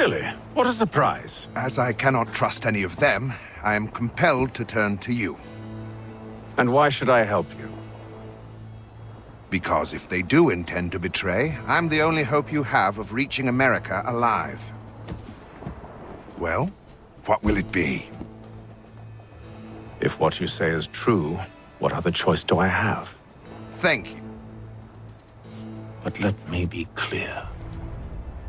Really? What a surprise. As I cannot trust any of them, I am compelled to turn to you. And why should I help you? Because if they do intend to betray, I'm the only hope you have of reaching America alive. Well, what will it be? If what you say is true, what other choice do I have? Thank you. But let me be clear.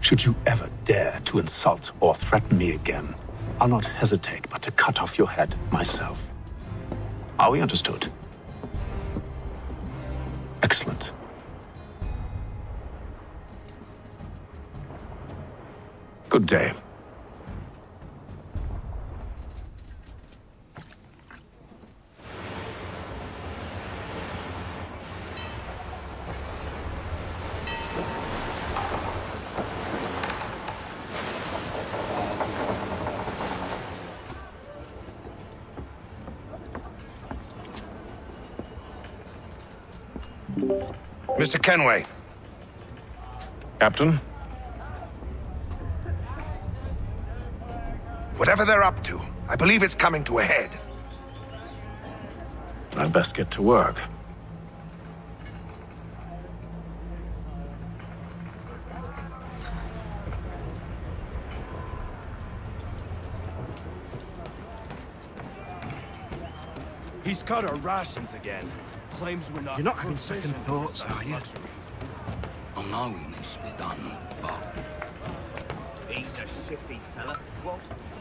Should you ever dare to insult or threaten me again, I'll not hesitate but to cut off your head myself. Are we understood? Excellent. Good day. Mr. Kenway. Captain? Whatever they're up to, I believe it's coming to a head. I'd best get to work. He's cut our rations again. Claims we're not. You're not having second thoughts, are you? I know it needs to be done, but... He's a shifty fella. What?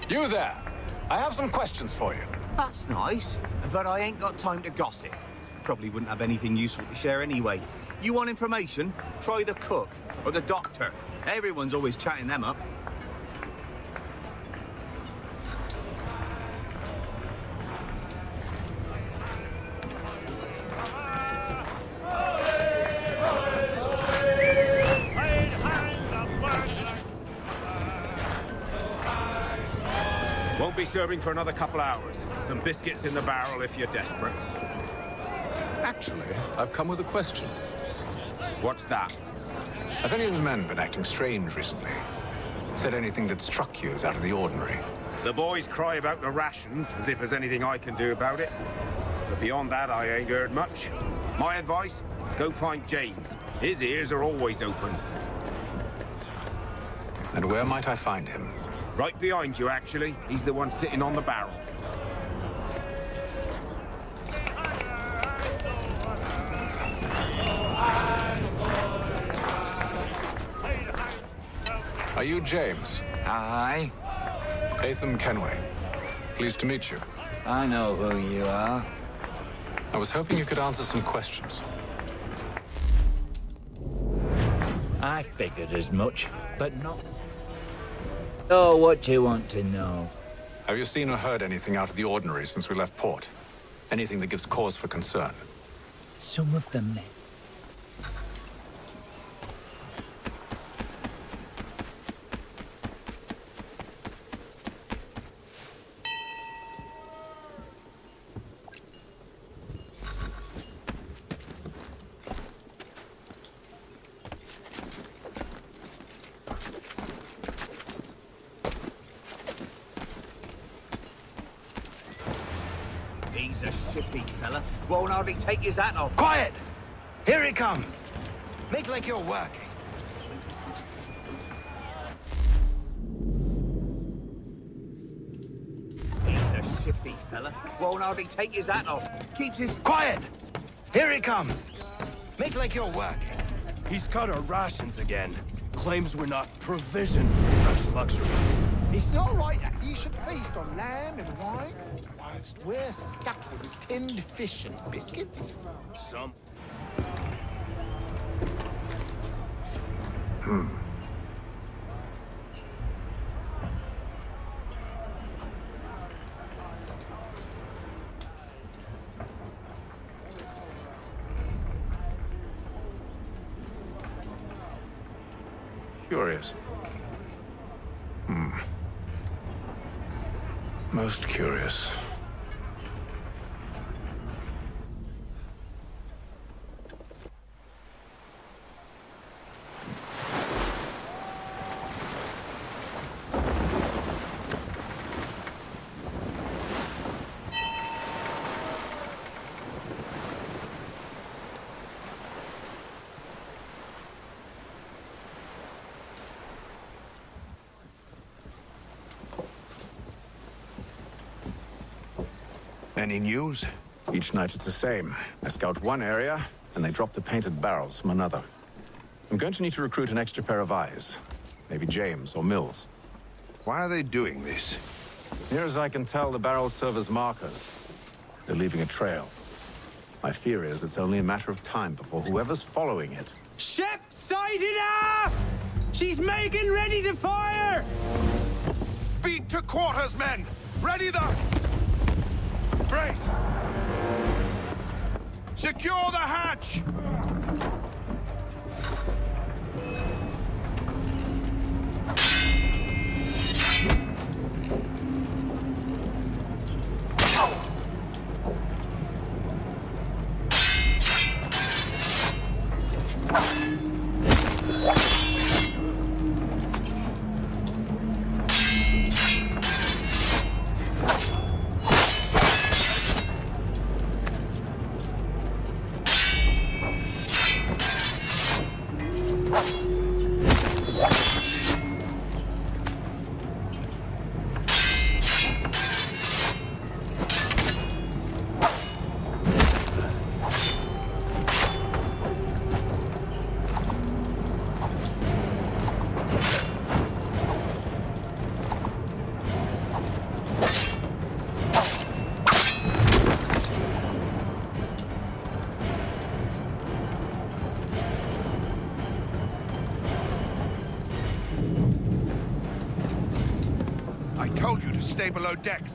You there! I have some questions for you. That's nice, but I ain't got time to gossip. Probably wouldn't have anything useful to share anyway. You want information? Try the cook or the doctor. Everyone's always chatting them up. Won't be serving for another couple hours. Some biscuits in the barrel if you're desperate. Actually, I've come with a question. What's that? Have any of the men been acting strange recently? Said anything that struck you as out of the ordinary? The boys cry about the rations, as if there's anything I can do about it. But beyond that, I ain't heard much. My advice? Go find James. His ears are always open. And where might I find him? Right behind you, actually. He's the one sitting on the barrel. Are you James? Aye, Atham Kenway. Pleased to meet you. I know who you are. I was hoping you could answer some questions. I figured as much, but not... Oh, what do you want to know? Have you seen or heard anything out of the ordinary since we left port? Anything that gives cause for concern? Some of them men. He's a shifty fella. Won't hardly take his hat off. Quiet! Here he comes. Make like you're working. He's a shifty fella. Won't hardly take his hat off. Keeps his... Quiet! Here he comes. Make like you're working. He's cut our rations again. Claims we're not provisioned for such luxuries. It's not right that you should feast on lamb and wine, whilst we're stuck with tinned fish and biscuits. Some... Curious. Most curious. Any news? Each night it's the same. I scout one area, and they drop the painted barrels from another. I'm going to need to recruit an extra pair of eyes. Maybe James or Mills. Why are they doing this? Near as I can tell, the barrels serve as markers. They're leaving a trail. My fear is it's only a matter of time before whoever's following it... Ship sighted aft! She's making ready to fire! Beat to quarters, men! Ready the... Brace! Secure the hatch! I told you to stay below decks.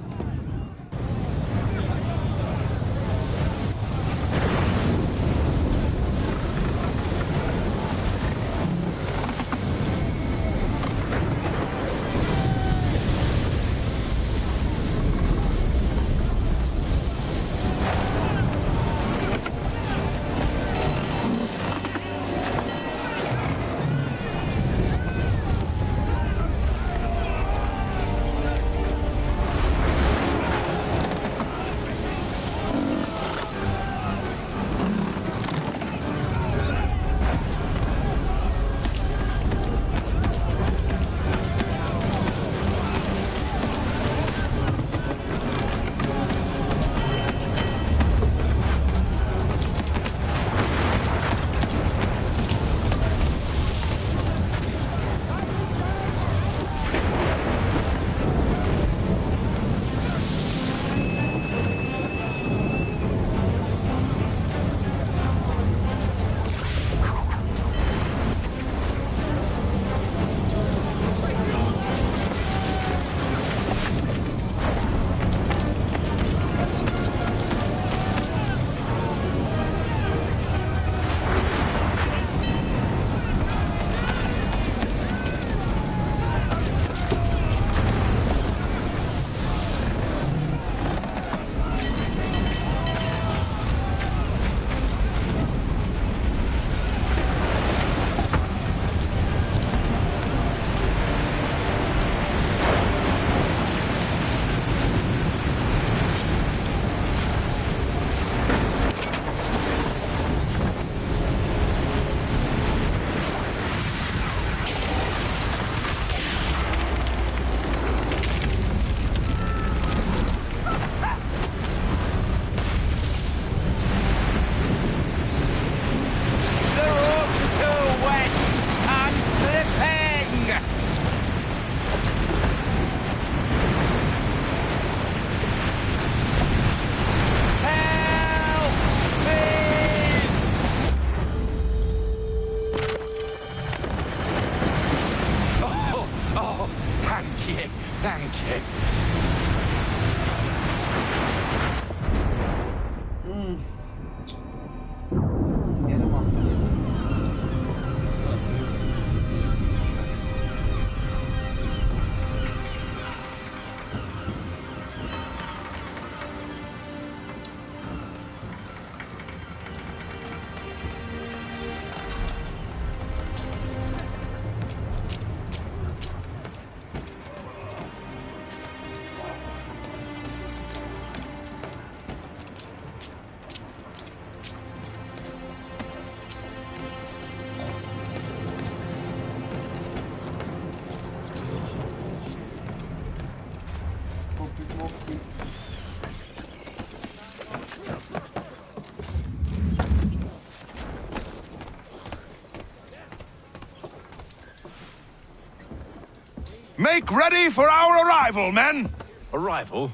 Make ready for our arrival, men! Arrival?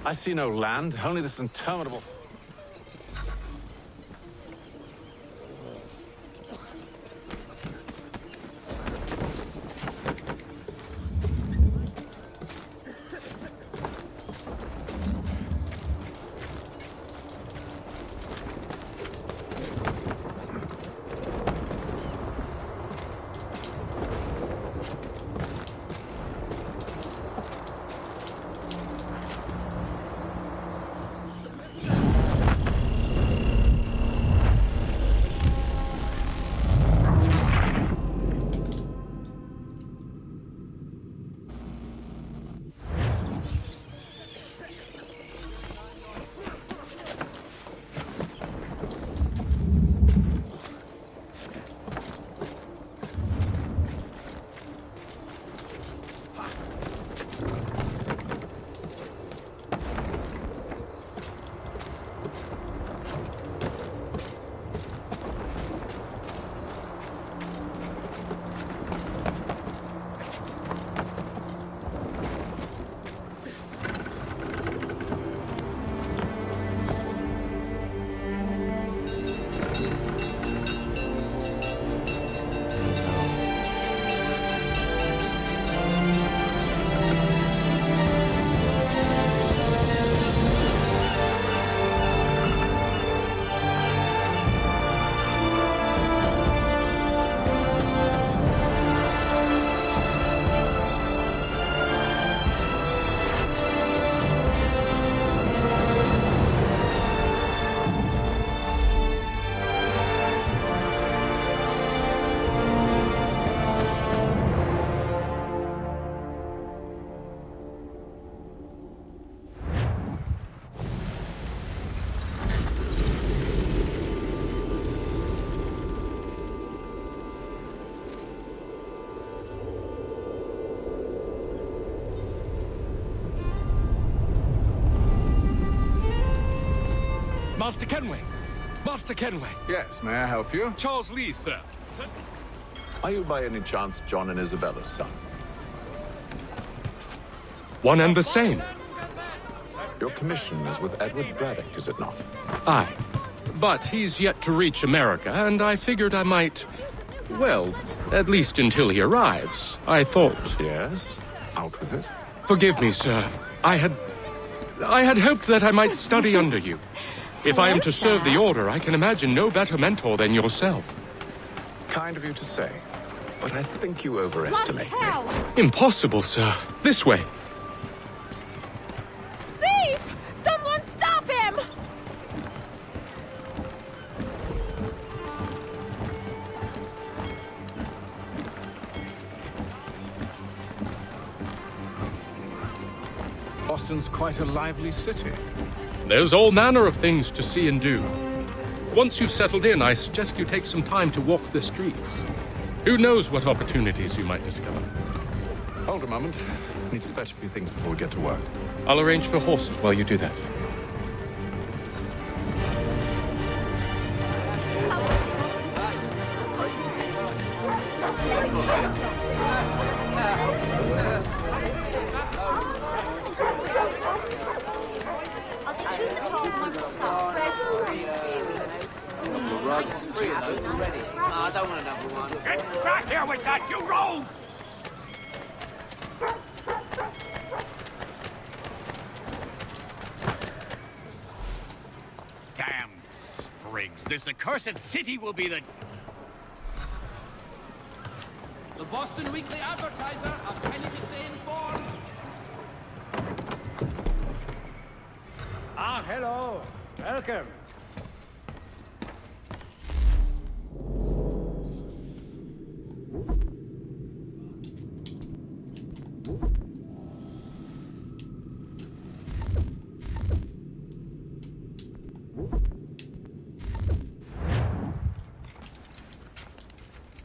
I see no land, only this interminable... Master Kenway! Master Kenway! Yes, may I help you? Charles Lee, sir. Are you by any chance John and Isabella's son? One and the same. Your commission is with Edward Braddock, is it not? Aye. But he's yet to reach America, and I figured I might... Well, at least until he arrives. I thought... Yes? Out with it. Forgive me, sir. I had hoped that I might study under you. If I am to serve the Order, I can imagine no better mentor than yourself. Kind of you to say, but I think you overestimate me. Impossible, sir. This way. Thief! Someone stop him! Boston's quite a lively city. There's all manner of things to see and do. Once you've settled in, I suggest you take some time to walk the streets. Who knows what opportunities you might discover. Hold a moment. Need to fetch a few things before we get to work. I'll arrange for horses while you do that. I don't want another one. Get back here with that, you rogue! Damn sprigs. This accursed city will be the Boston Weekly Advertiser. A penny to stay informed. Ah, hello. Welcome.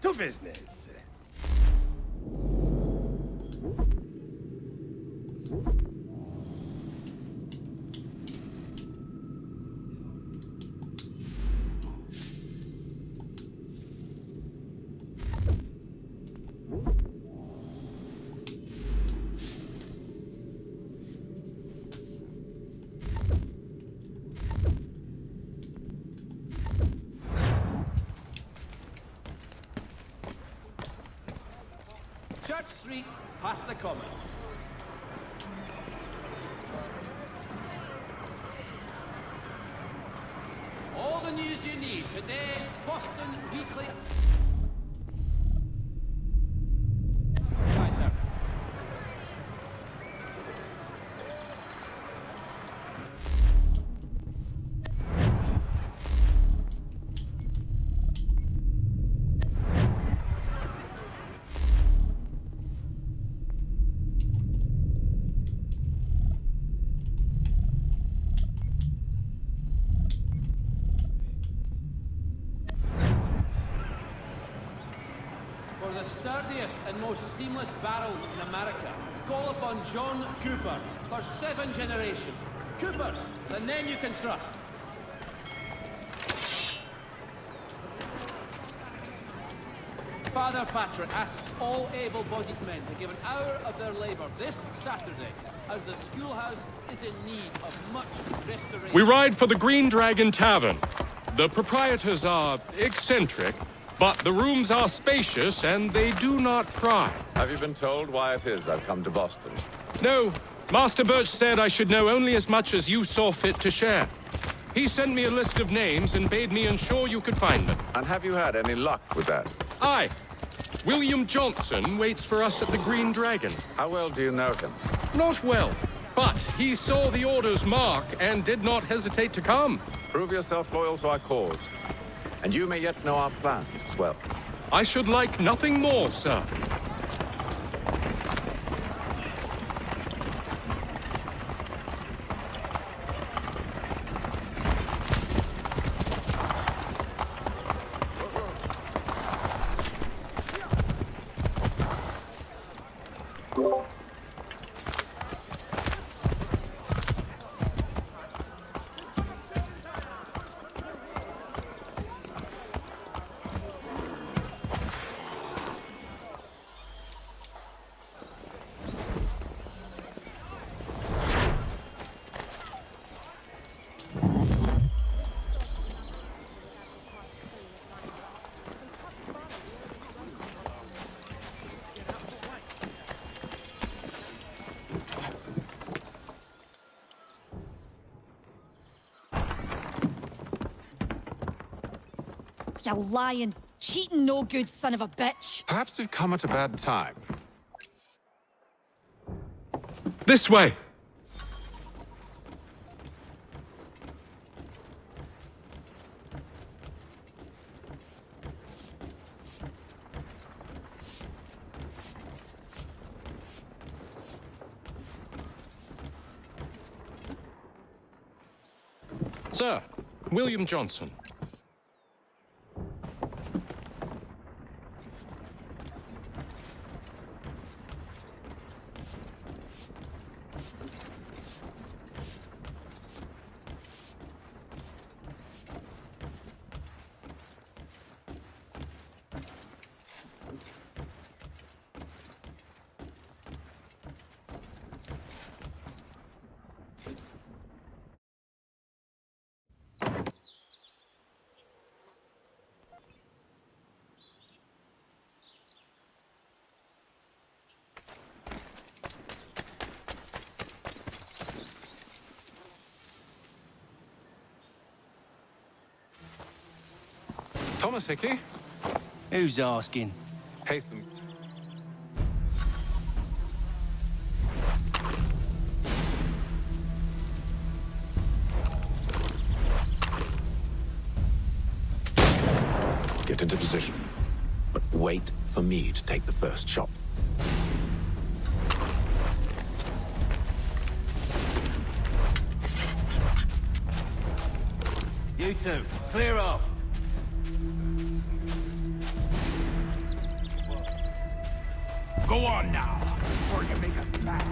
To business. Church Street, past the Common. All the news you need. Today's Boston Weekly. Aye, sir. For the sturdiest and most seamless barrels in America, call upon John Cooper for 7 generations. Coopers, the name you can trust. Father Patrick asks all able-bodied men to give an hour of their labor this Saturday, as the schoolhouse is in need of much restoration. We ride for the Green Dragon Tavern. The proprietors are eccentric, but the rooms are spacious and they do not pry. Have you been told why it is I've come to Boston? No, Master Birch said I should know only as much as you saw fit to share. He sent me a list of names and bade me ensure you could find them. And have you had any luck with that? Aye. William Johnson waits for us at the Green Dragon. How well do you know him? Not well, but he saw the order's mark and did not hesitate to come. Prove yourself loyal to our cause. And you may yet know our plans as well. I should like nothing more, sir. You lying, cheating, no good son of a bitch. Perhaps we've come at a bad time. This way. Sir, William Johnson. Thomas Hickey? Who's asking? Haytham. Get into position. But wait for me to take the first shot. You two, clear off. Go on now, before you make us mad.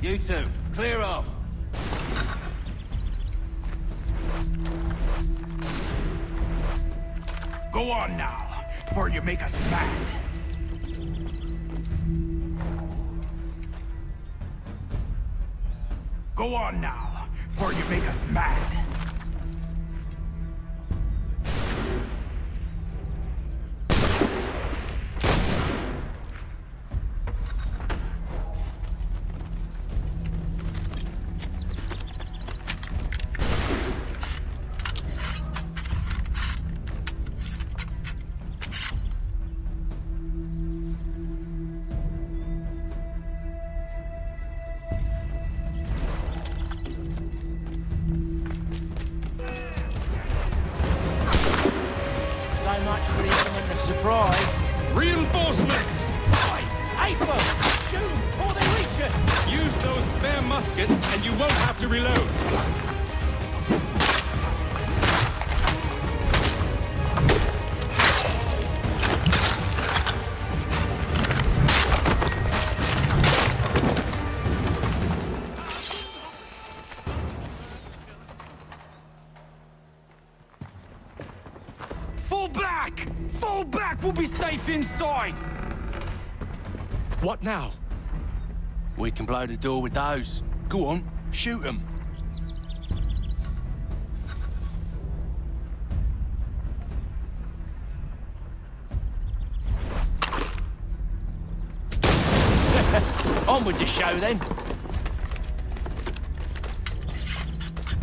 You two, clear off. Go on now, before you make us mad. Go on now, before you make us mad. So much for the element of surprise. Reinforcements! Aim them! Shoot before they reach us! Use those spare muskets, and you won't have to reload. Fall back! Fall back! We'll be safe inside! What now? We can blow the door with those. Go on, shoot them. On with the show then.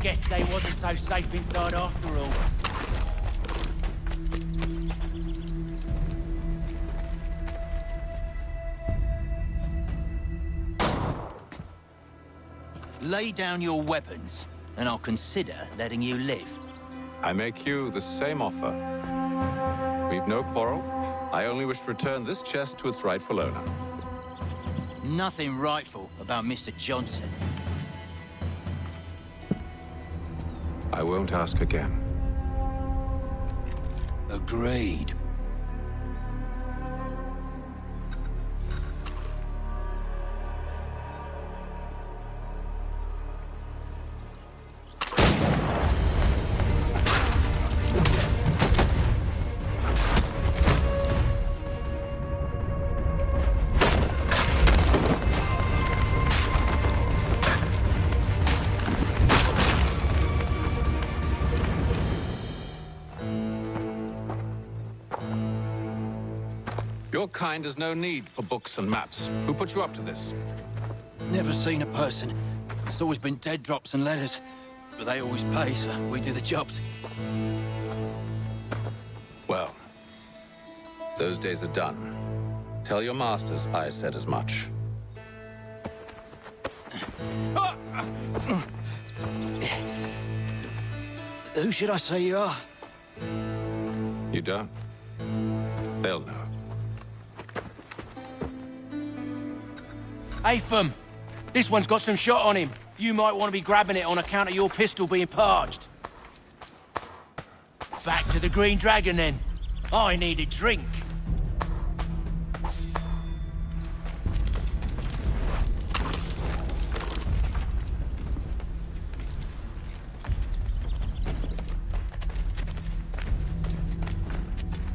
Guess they wasn't so safe inside after all. Lay down your weapons, and I'll consider letting you live. I make you the same offer. We've no quarrel. I only wish to return this chest to its rightful owner. Nothing rightful about Mr. Johnson. I won't ask again. Agreed. Your kind has no need for books and maps. Who put you up to this? Never seen a person. It's always been dead drops and letters. But they always pay, so we do the jobs. Well, those days are done. Tell your masters I said as much. Who should I say you are? You don't? They'll know. Atham, this one's got some shot on him. You might want to be grabbing it on account of your pistol being parched. Back to the Green Dragon, then. I need a drink.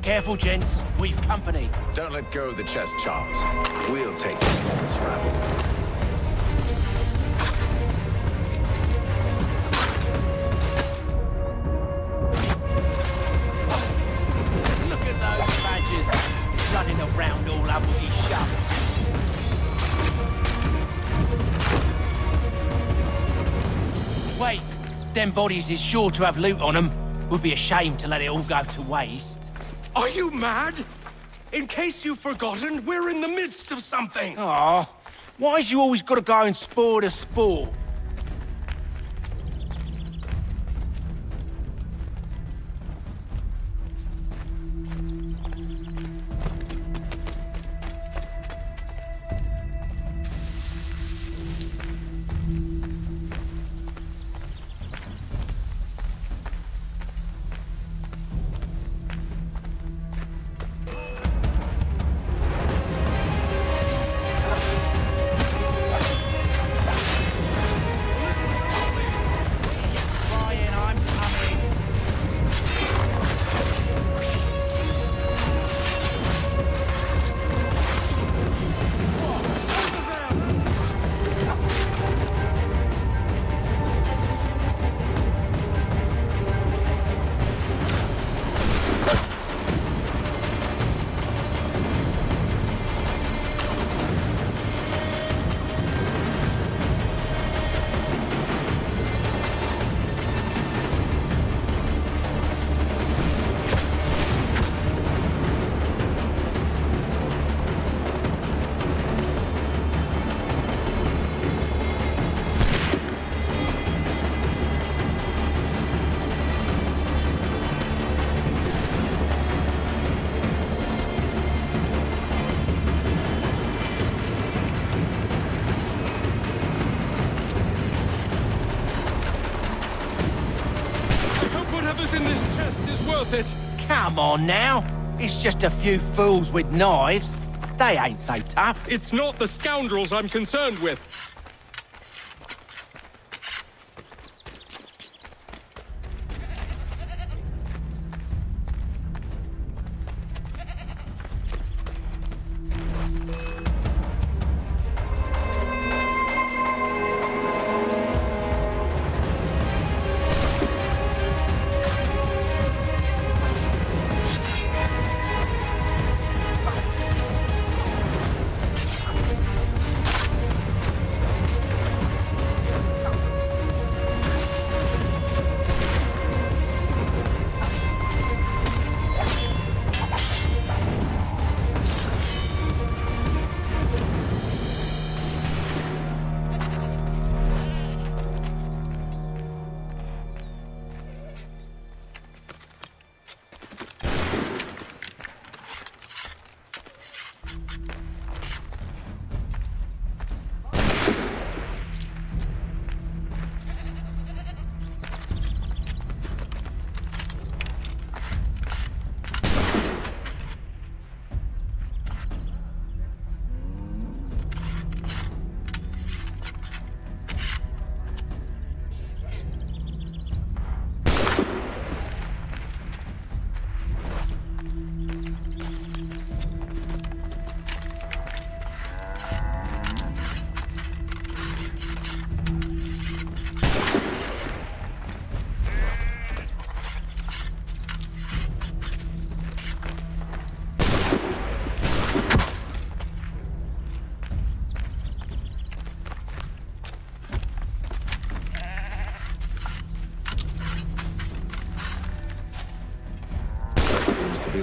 Careful, gents. We've company. Don't let go of the chest, Charles. We'll take care of this rabble. Running around all over his shop. Wait, them bodies is sure to have loot on them. Would be a shame to let it all go to waste. Are you mad? In case you've forgotten, we're in the midst of something. Aw, why's you always got to go and spoil the sport? goes in this chest is worth it. Come on now. It's just a few fools with knives. They ain't so tough. It's not the scoundrels I'm concerned with.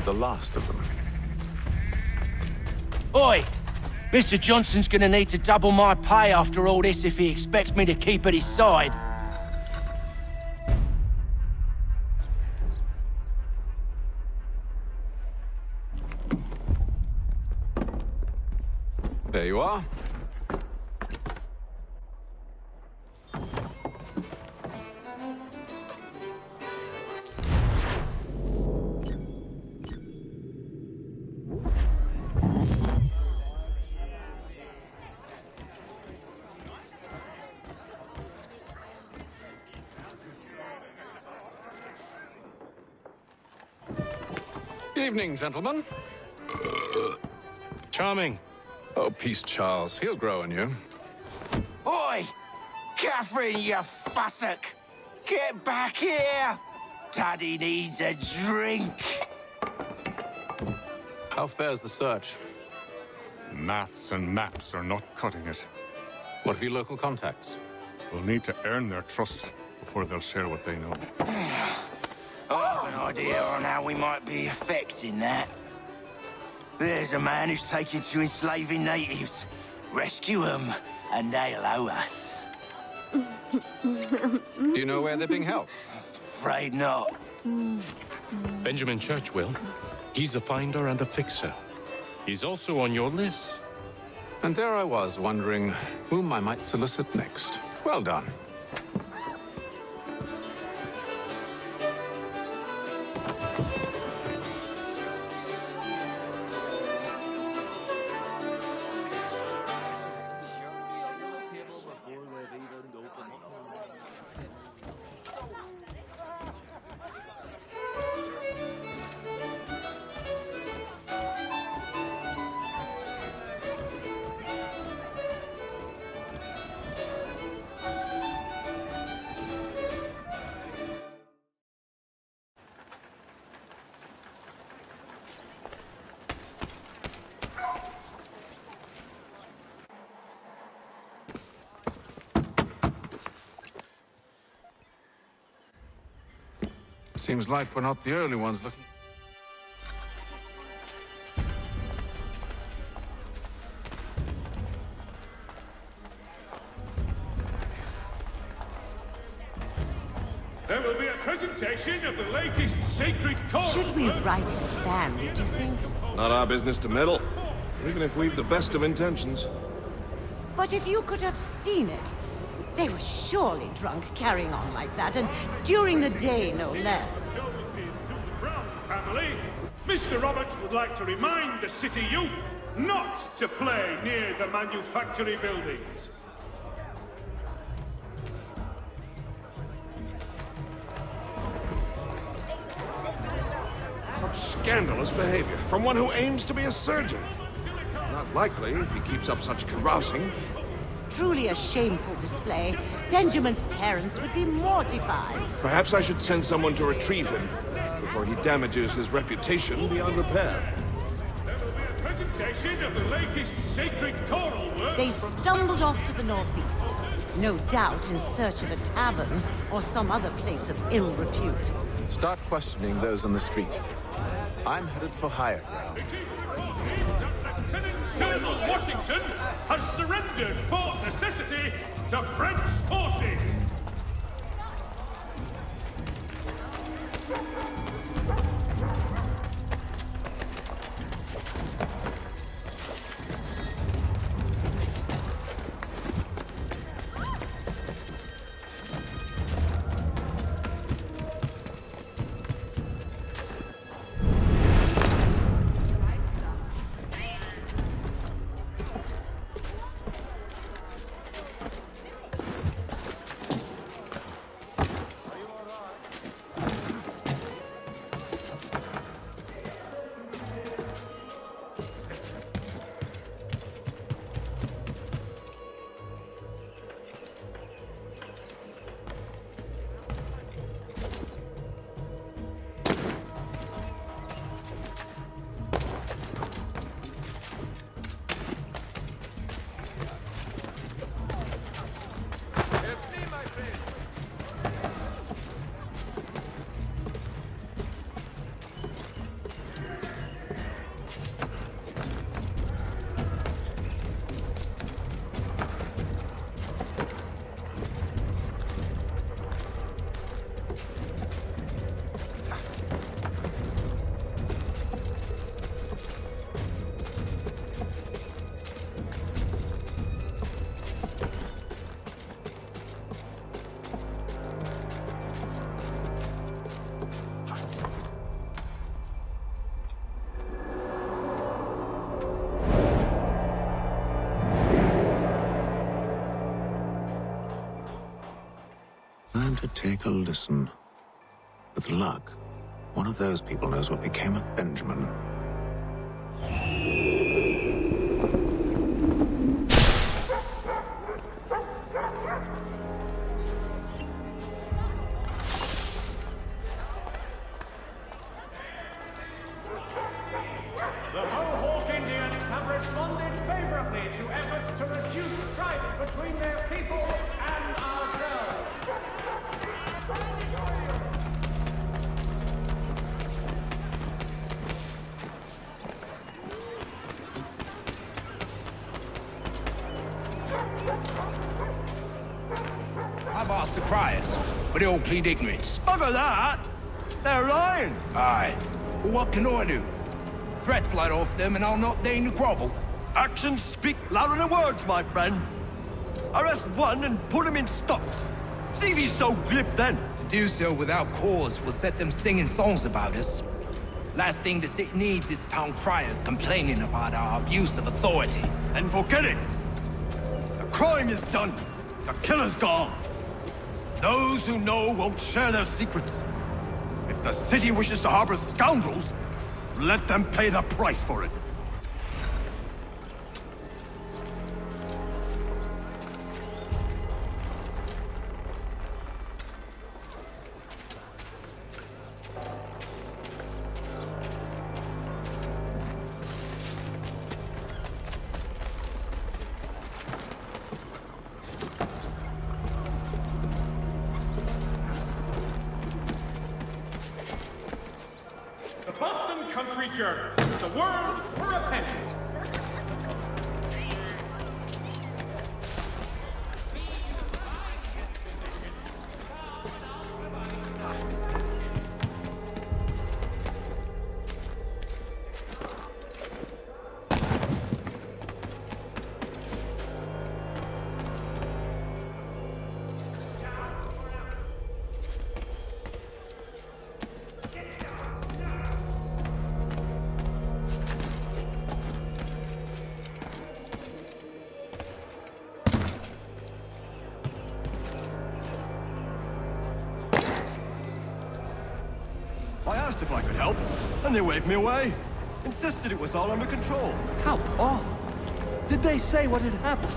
The last of them. Oi! Mr. Johnson's gonna need to double my pay after all this if he expects me to keep at his side. There you are. Evening, gentlemen. Charming. Oh, peace, Charles. He'll grow on you. Oi! Catherine, you fussock! Get back here! Daddy needs a drink! How fares the search? Maths and maps are not cutting it. What of your local contacts? We'll need to earn their trust before they'll share what they know. I have an idea on how we might be affecting that. There's a man who's taken to enslaving natives. Rescue them, and they'll owe us. Do you know where they're being held? Afraid not. Benjamin Church will. He's a finder and a fixer. He's also on your list. And there I was, wondering whom I might solicit next. Well done. Seems like we're not the only ones looking. There will be a presentation of the latest sacred coral. Should we write his family, do you think? Not our business to meddle, even if we've the best of intentions. But if you could have seen it, They were surely drunk carrying on like that, and during the day, no less. Family, Mr. Roberts would like to remind the city youth not to play near the manufactory buildings. Such scandalous behavior from one who aims to be a surgeon. Not likely if he keeps up such carousing. Truly a shameful display. Benjamin's parents would be mortified. Perhaps I should send someone to retrieve him before he damages his reputation beyond repair. There will be a presentation of the latest sacred choral works. They stumbled off to the northeast, no doubt in search of a tavern or some other place of ill repute. Start questioning those on the street. I'm headed for higher ground. Lieutenant Colonel Washington has surrendered Fort Necessity to French forces. Time to take a listen. With luck, one of those people knows what became of Benjamin. The Mohawk Indians have responded favorably to efforts to reduce strife between their people and ourselves. I've asked the criers, but they all plead ignorance. Bugger that! They're lying! Aye. Well, what can I do? Threats light off them and I'll not deign to grovel. Actions speak louder than words, my friend. Arrest one and put him in stocks. See if he's so glib then. To do so without cause will set them singing songs about us. Last thing the city needs is town criers complaining about our abuse of authority. And forget it! The crime is done. The killer's gone. Those who know won't share their secrets. If the city wishes to harbor scoundrels, let them pay the price for it. The Boston Country Journal. The world for a penny. I asked if I could help, and they waved me away. Insisted it was all under control. How odd. Did they say what had happened?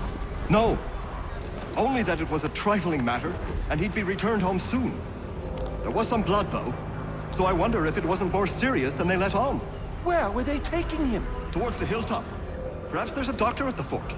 No. Only that it was a trifling matter, and he'd be returned home soon. There was some blood, though, so I wonder if it wasn't more serious than they let on. Where were they taking him? Towards the hilltop. Perhaps there's a doctor at the fort.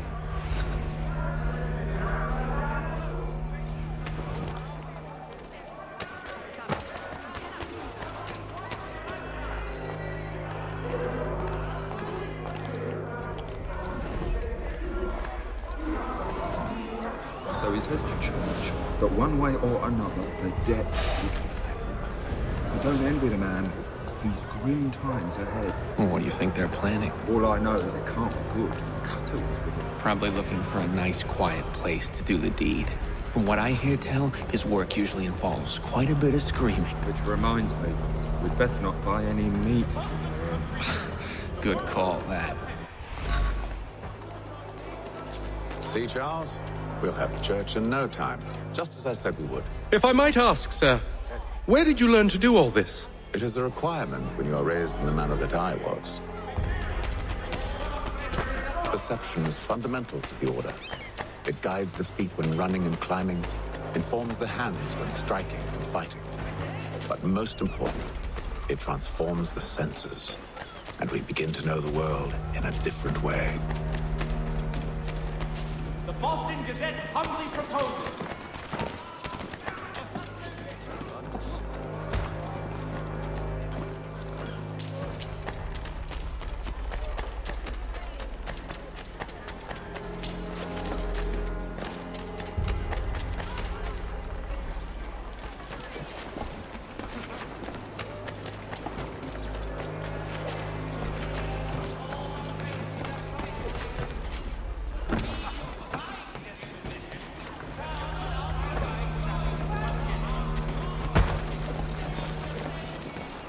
So he says to church that one way or another the debt will be settled. I don't envy the man. He's grim times ahead. Well, what do you think they're planning? All I know is it can't be good. Cut it with it. Probably looking for a nice, quiet place to do the deed. From what I hear tell, his work usually involves quite a bit of screaming. Which reminds me, we'd best not buy any meat tomorrow. Good call, that. See, Charles? We'll have church in no time, just as I said we would. If I might ask, sir, where did you learn to do all this? It is a requirement when you are raised in the manner that I was. Perception is fundamental to the Order. It guides the feet when running and climbing, informs the hands when striking and fighting. But most important, it transforms the senses, and we begin to know the world in a different way. The Boston Gazette humbly proposes.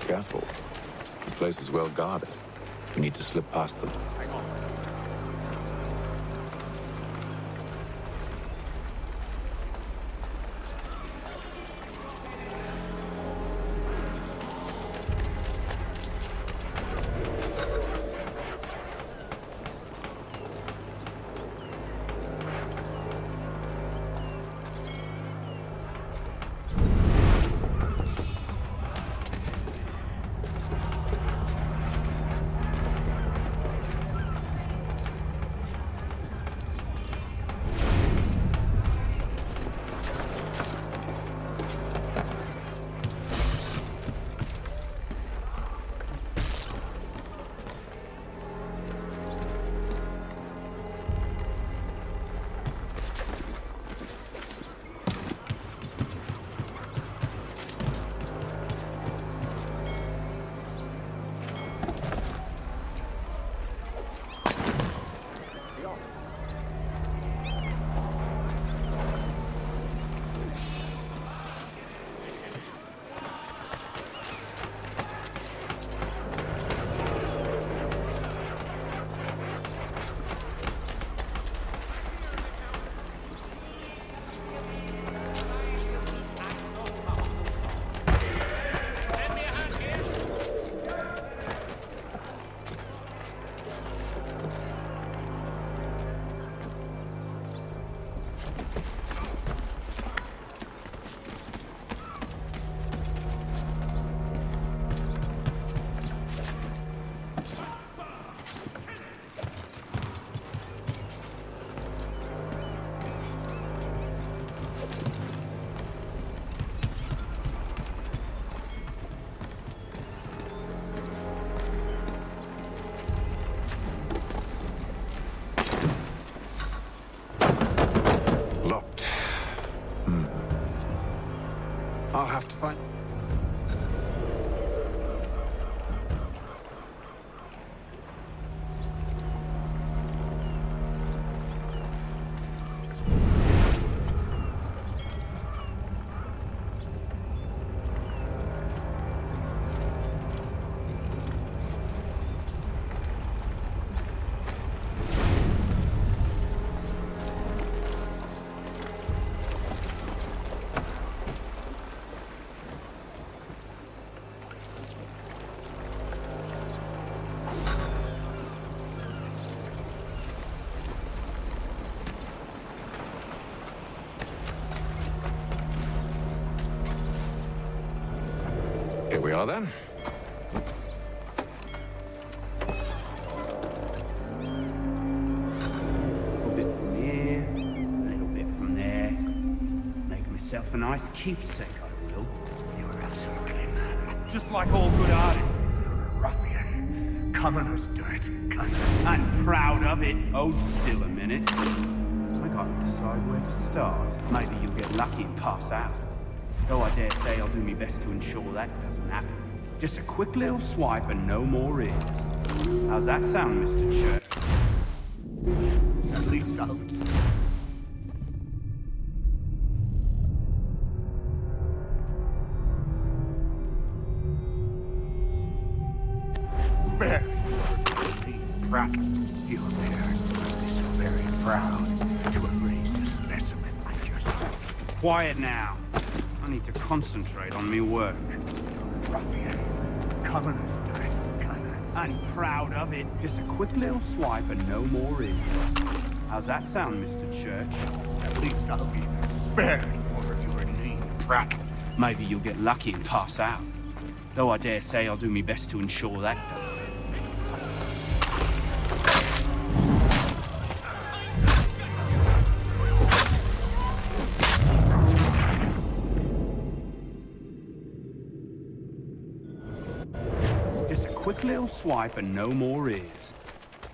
Careful. The place is well guarded. You need to slip past them. I'll have to find... we are then. A bit from here, a little bit from there. Make myself a nice keepsake, I will. You are absolutely mad. Just like all good artists. Ruffian. Commoner's dirt. I'm proud of it. Hold still a minute. I gotta decide where to start. Maybe you'll get lucky and pass out. Though I dare say I'll do my best to ensure that doesn't happen. Just a quick little swipe and no more is. How's that sound, Mr. Church? At least I'll... Your parents must be so very proud to have raised a specimen like yourself. Quiet now. I need to concentrate on me work. Ruffian. Commoner's dirt. I'm proud of it. Just a quick little swipe and no more is. How's that sound, Mr. Church? At least I'll be spared more of your name, prattle. Maybe you'll get lucky and pass out. Though I dare say I'll do my best to ensure that doesn't. Quick little swipe and no more is.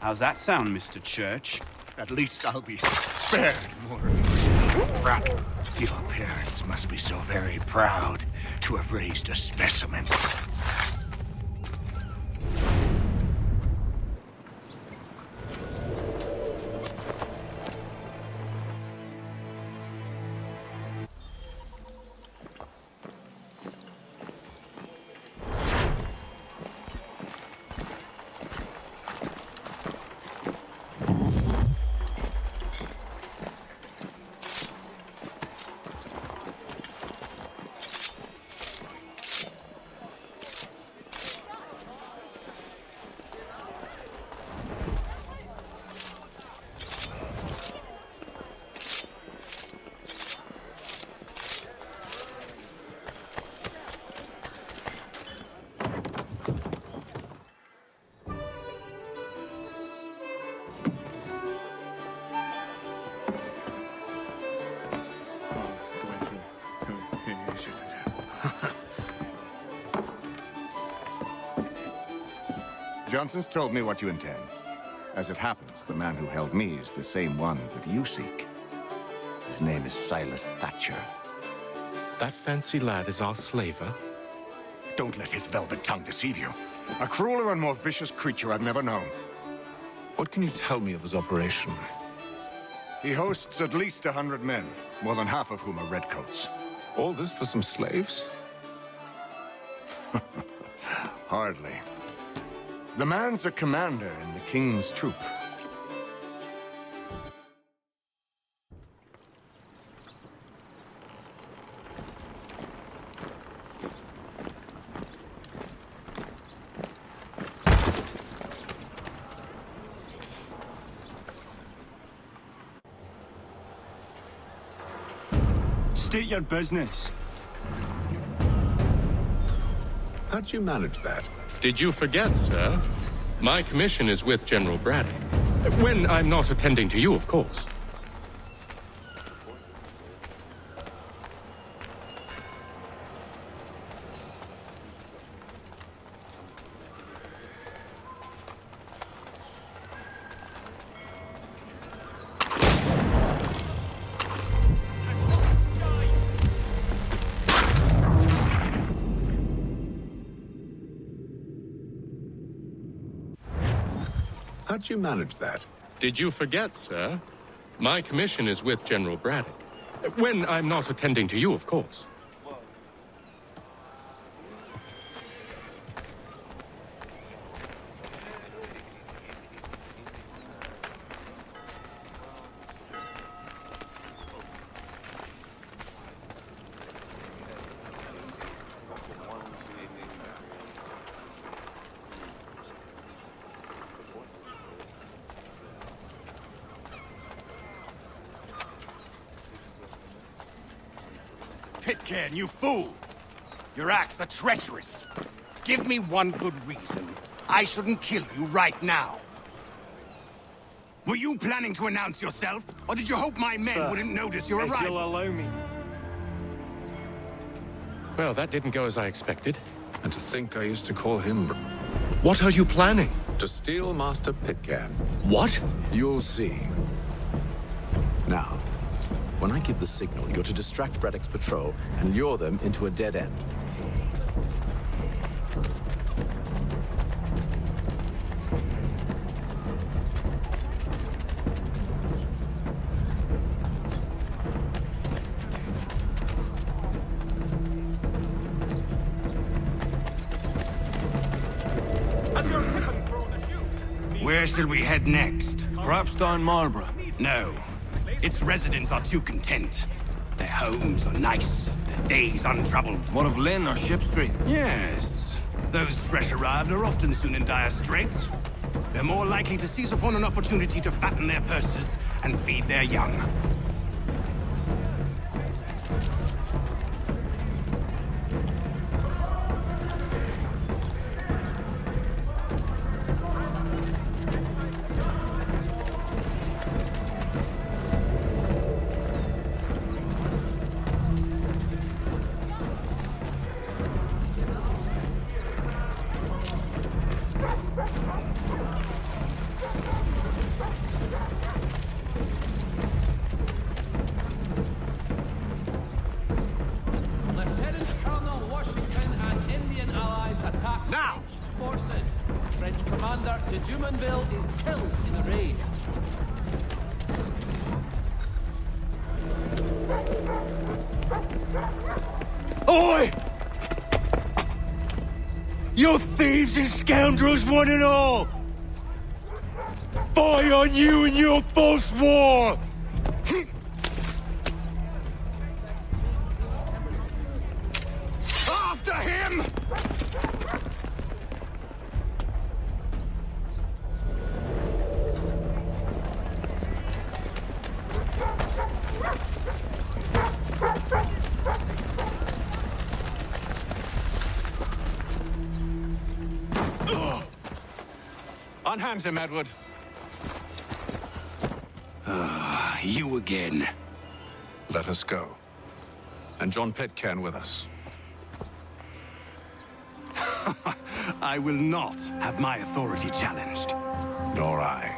How's that sound, Mr. Church? At least I'll be spared more of your prattle. Your parents must be so very proud to have raised a specimen. Johnson's told me what you intend. As it happens, the man who held me is the same one that you seek. His name is Silas Thatcher. That fancy lad is our slaver? Don't let his velvet tongue deceive you. A crueler and more vicious creature I've never known. What can you tell me of his operation? He hosts at least 100 men, more than half of whom are redcoats. All this for some slaves? Hardly. The man's a commander in the king's troop. State your business. How'd you manage that? Did you forget, sir? My commission is with General Braddock. When I'm not attending to you, of course. How'd you manage that? Did you forget, sir? My commission is with General Braddock. When I'm not attending to you, of course. Pitcairn, you fool! Your acts are treacherous. Give me one good reason I shouldn't kill you right now. Were you planning to announce yourself? Or did you hope my men wouldn't notice your arrival? If you'll allow me. Well, that didn't go as I expected. And to think I used to call him... What are you planning? To steal Master Pitcairn. What? You'll see. Now, when I give the signal, you're to distract Braddock's patrol and lure them into a dead end. Where shall we head next? Perhaps down Marlborough. No. Its residents are too content. Their homes are nice, their days untroubled. What of Lynn or Ship Street? Yes. Those fresh arrived are often soon in dire straits. They're more likely to seize upon an opportunity to fatten their purses and feed their young. Now! Forces. French commander de Jumanville is killed in the raid. Oi! You thieves and scoundrels, one and all! Fire on you and your false war! After him! Unhand him, Edward. You again. Let us go. And John Pitcairn with us. I will not have my authority challenged. Nor I.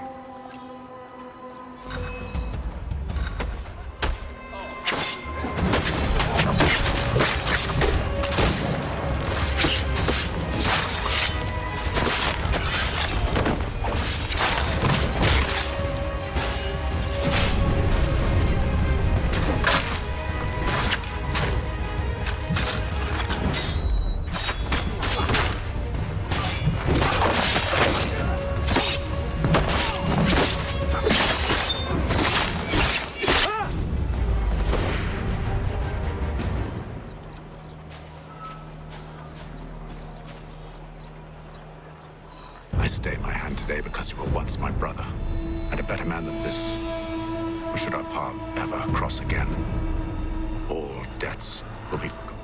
I stay my hand today because you were once my brother, and a better man than this. Or should our paths ever cross again, all debts will be forgotten.